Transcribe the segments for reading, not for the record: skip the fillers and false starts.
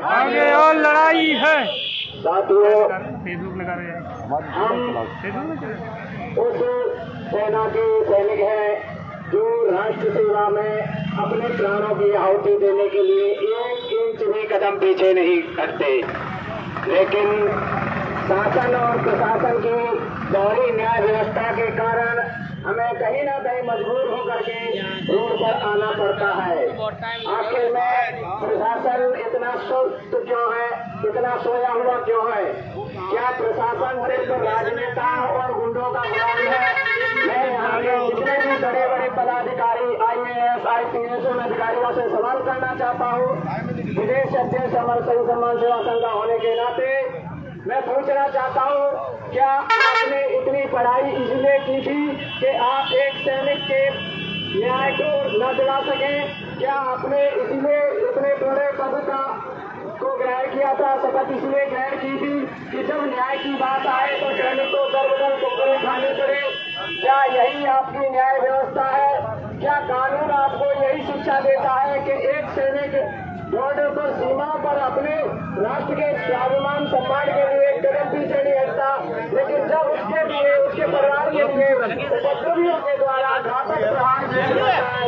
आगे और लड़ाई है। साथियों, फेसबुक लगा रहे हैं हम उस सेना के सैनिक हैं जो राष्ट्र सेवा में अपने प्राणों की आहुति देने के लिए एक इंच भी कदम पीछे नहीं करते, लेकिन शासन और प्रशासन की दोहरी न्याय व्यवस्था के कारण हमें कहीं न कहीं मजबूर होकर के रोड पर आना पड़ता है। आखिर में प्रशासन इतना सुस्त क्यों है, इतना सोया हुआ क्यों है? क्या प्रशासन सिर्फ राजनेता और गुंडों का गुलाम है? मैं यहाँ के जितने भी बड़े बड़े पदाधिकारी IAS IPS अधिकारियों से सवाल करना चाहता हूँ। विदेश अध्यक्ष अमर सिंह सम्मान सेवा संघ होने के नाते मैं पूछना चाहता हूँ, क्या आपने इतनी पढ़ाई इसलिए की थी कि आप एक सैनिक के न्याय को न दिला सके? क्या आपने इसलिए इतने बड़े पद को ग्रहण किया था, शपथ इसलिए ग्रहण की थी कि जब न्याय की बात आए तो सैनिक को दर को उठानी पड़े? क्या यही आपकी न्याय व्यवस्था है? क्या कानून आपको यही शिक्षा देता है कि एक सैनिक बॉर्डर पर, सीमा पर अपने राष्ट्र के स्वाभिमान सम्मान के लिए एक कदम पीछे नहीं हटता, लेकिन जब उसके लिए, उसके परिवार के लिए उपद्रवियों के द्वारा घातक प्रहार किया जाता है,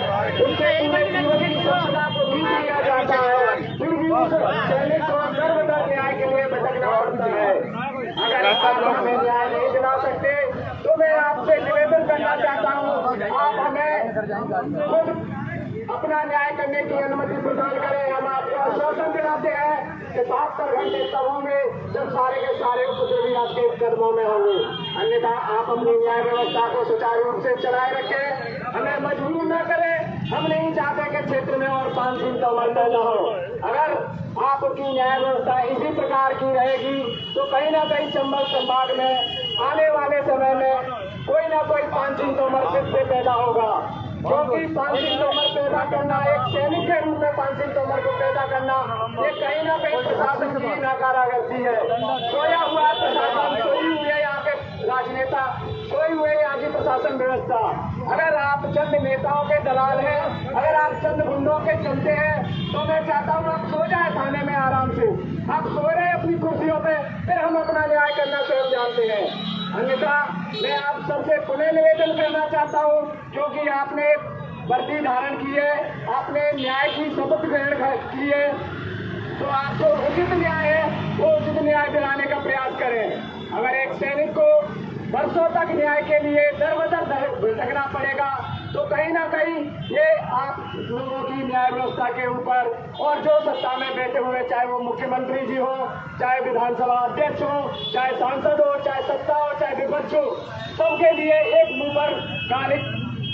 उसके पूरे जीवन की सुरक्षा को भी दिया जाता है, फिर भी उस सैनिक को सर्वदर न्याय के लिए भटकना पड़ता है। अगर आप हमें न्याय नहीं दिला सकते तो मैं आपसे निवेदन करना चाहता हूँ, आप हमें खुद अपना न्याय करने की अनुमति प्रदान करें। हम आपको आश्वासन दिलाते हैं कि 72 घंटे तब होंगे जब सारे के सारे उपद्रवी आपके कदमों में होंगे। अन्यथा आप अपनी न्याय व्यवस्था को सुचारू रूप से चलाए रखें, हमें मजबूर न करें। हम नहीं चाहते कि क्षेत्र में और 5 दिन तोमर पैदा हो। अगर आपकी न्याय व्यवस्था इसी प्रकार की रहेगी तो कहीं न कहीं चंबल संभाग में आने वाले समय में कोई न कोई 5 दिन तोमर फिर से पैदा होगा, क्योंकि 5 दिन तोमर पैदा करना, एक सैनिक के रूप में 5 दिन तोमर को पैदा करना, ये कहीं न कहीं प्रशासन की नाकारागर्दी है। सोया हुआ प्रशासन, सोई हुए यहाँ के राजनेता, सोई हुए यहाँ की प्रशासन व्यवस्था। अगर आप चंद नेताओं के दलाल हैं, अगर आप चंद गुंडों के चलते हैं, तो मैं चाहता हूँ आप सो जाए थाने में आराम से। आप सो रहे हैं अपनी कुर्सियों पे, फिर हम अपना न्याय करना स्वयं जानते हैं। अन्यथा मैं आप सबसे पुनः निवेदन करना चाहता हूँ, क्योंकि आपने वर्दी धारण की है, आपने न्याय की शपथ ग्रहण की है, तो आपको उचित न्याय है वो उचित न्याय दिलाने का प्रयास करें। अगर एक सैनिक को वर्षों तक न्याय के लिए दर बदर भटकना पड़ेगा तो कहीं ना कहीं ये आप लोगों की न्याय व्यवस्था के ऊपर और जो सत्ता में बैठे हुए, चाहे वो मुख्यमंत्री जी हो, चाहे विधानसभा अध्यक्ष हो, चाहे सांसद हो, चाहे सत्ता हो, चाहे विपक्ष हो, सबके लिए एक मुंह पर कालिक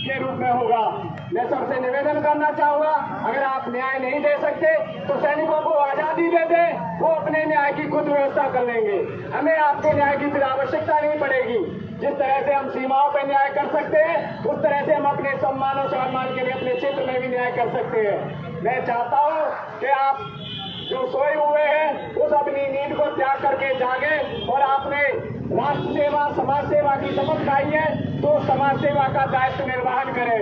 के रूप में होगा। मैं सबसे निवेदन करना चाहूंगा, अगर आप न्याय नहीं दे सकते तो सैनिकों को आजादी दे दें, वो अपने न्याय की खुद व्यवस्था कर लेंगे। हमें आपके न्याय की फिर आवश्यकता नहीं पड़ेगी। जिस तरह से हम सीमाओं पर न्याय कर सकते हैं, उस तरह से हम अपने सम्मान और सम्मान के लिए अपने क्षेत्र में भी न्याय कर सकते हैं। मैं चाहता हूँ कि आप जो सोए हुए हैं उस अपनी नींद को त्याग करके जागे और आपने राष्ट्र सेवा, समाज सेवा की शपथ खाई है तो समाज सेवा का दायित्व निर्वहन करें।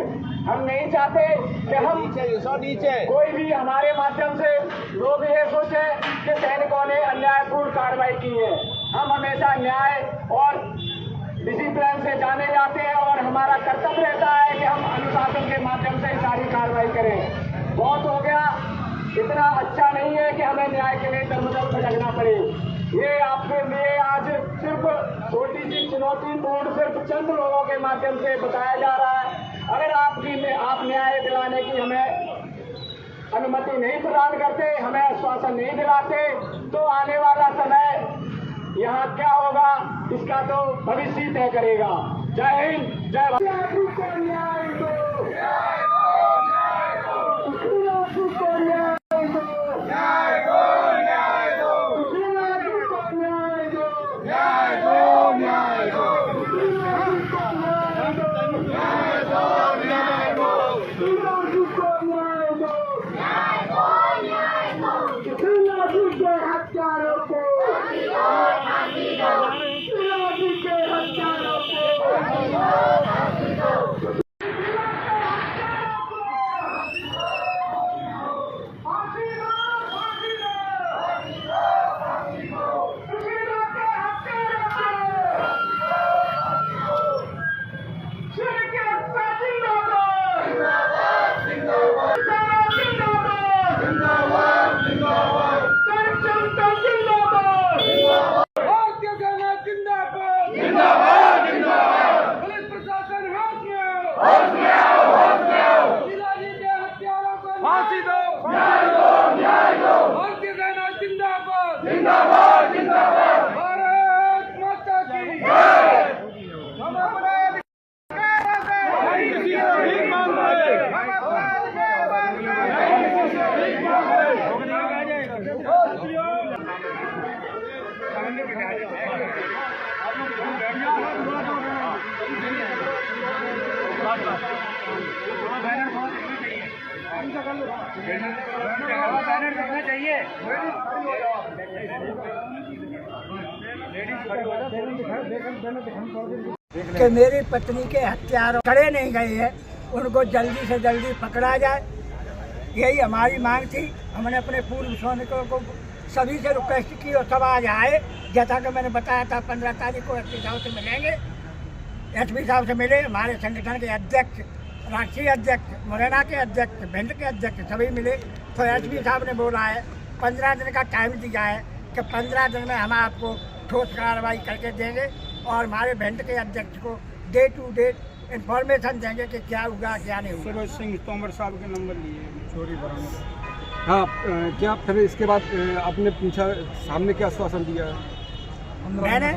हम नहीं चाहते कि हम कोई भी हमारे माध्यम से लोग ये सोचे कि सैनिकों ने अन्यायपूर्ण कार्रवाई की है। हम हमेशा न्याय और डिसिप्लिन से जाने जाते हैं और हमारा कर्तव्य रहता है कि हम अनुशासन के माध्यम से सारी कार्रवाई करें। बहुत हो गया, इतना अच्छा नहीं है कि हमें न्याय के लिए दर-बदर भटकना पड़े। ये आपके लिए आज सिर्फ छोटी सी चुनौतीपूर्ण सिर्फ चंद लोगों के माध्यम से बताया जा रहा है। अगर आप न्याय दिलाने की हमें अनुमति नहीं प्रदान करते, हमें आश्वासन नहीं दिलाते, तो आने वाला समय यहाँ क्या होगा इसका तो भविष्य तय करेगा। जय हिंद, जय भारत। भारतीय सेना जिंदाबाद जिंदाबाद जिंदाबाद। भारत माता की हम अपने बैनर दिखना चाहिए। कि मेरी पत्नी के हत्यारों खड़े नहीं गए हैं, उनको जल्दी से जल्दी पकड़ा जाए, यही हमारी मांग थी। हमने अपने पूर्व सैनिकों को सभी से रिक्वेस्ट की और सब आज आए। जैसा कि मैंने बताया था 15 तारीख को एसपी साहब से मिलेंगे। एसपी साहब से मिले, हमारे संगठन के अध्यक्ष, राष्ट्रीय अध्यक्ष, मुरैना के अध्यक्ष, भिंड के अध्यक्ष सभी मिले। तो एसपी साहब ने बोला है 15 दिन का टाइम दिया है कि 15 दिन में हम आपको ठोस कार्रवाई करके देंगे और हमारे भिंड के अध्यक्ष को डे टू डे इंफॉर्मेशन देंगे कि क्या हुआ क्या नहीं हुआ। सरोज सिंह तोमर साहब के नंबर लिए चोरी बरामद। हाँ, क्या फिर इसके बाद आपने पूछा सामने क्या आश्वासन दिया? मैंने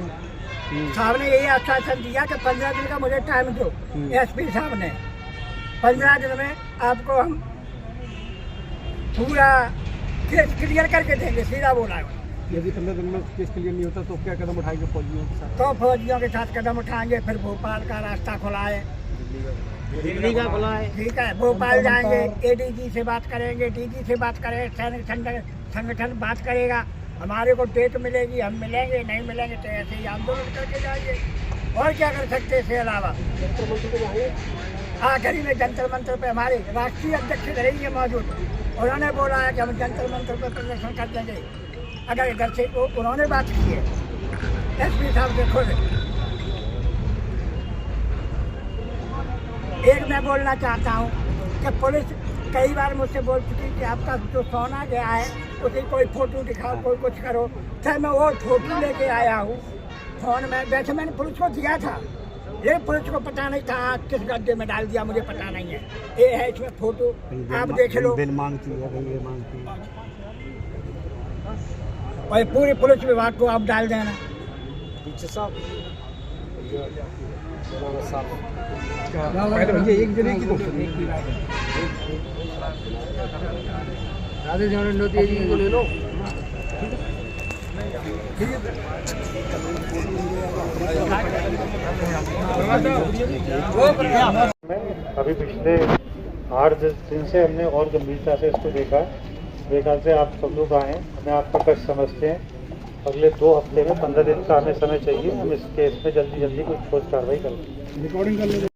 साहब ने यही आश्वासन दिया कि 15 दिन का मुझे टाइम दो। एसपी साहब ने 15 दिन में आपको हम पूरा केस क्लियर करके देंगे, सीधा बोला है। यदि 15 दिन में केस क्लियर नहीं होता तो क्या कदम उठाएंगे फौजियों के साथ? तो फौजियों के साथ कदम उठाएंगे। फिर भोपाल का रास्ता खुला है, दिल्ली का खुला है, ठीक है। भोपाल जाएंगे, एडीजी से बात करेंगे, डीजी से बात करेंगे, सैनिक संगठन बात करेगा। हमारे को डेट मिलेगी, हम मिलेंगे, नहीं मिलेंगे तो ऐसे ही आंदोलन करके जाएंगे। और क्या कर सकते हैं इसके अलावा? आखिरी में जंतर मंतर पे हमारे राष्ट्रीय अध्यक्ष रहेंगे मौजूद। उन्होंने बोला है कि हम जंतर मंतर पे प्रदर्शन कर देंगे। अगर इधर से उन्होंने बात की है एसपी साहब से खुद। एक मैं बोलना चाहता हूँ कि पुलिस कई बार मुझसे बोल चुकी कि आपका जो सोना गया है उसकी कोई फोटो दिखाओ, कोई कुछ करो। चाहे मैं वो फोटो लेके आया हूँ फोन में। वैसे मैंने पुलिस को दिया था, ये पुलिस को पता नहीं था किस गड्ढे में डाल दिया, मुझे पता नहीं है। ये है इसमें फोटो, आप देख लो। और पूरी पुलिस विभाग को आप डाल देना। पहले भैया एक जने की राधे जाने लो तेजी को ले लो। अभी पिछले 8-10 दिन से हमने और गंभीरता से इसको देखा। मेरे ख्याल से आप सब लोग आए, हमें आपका कष्ट समझते हैं। अगले 2 हफ्ते में 15 दिन का हमें समय चाहिए। हम इस केस में जल्दी कुछ ठोस कार्रवाई करेंगे। रिकॉर्डिंग कर लो।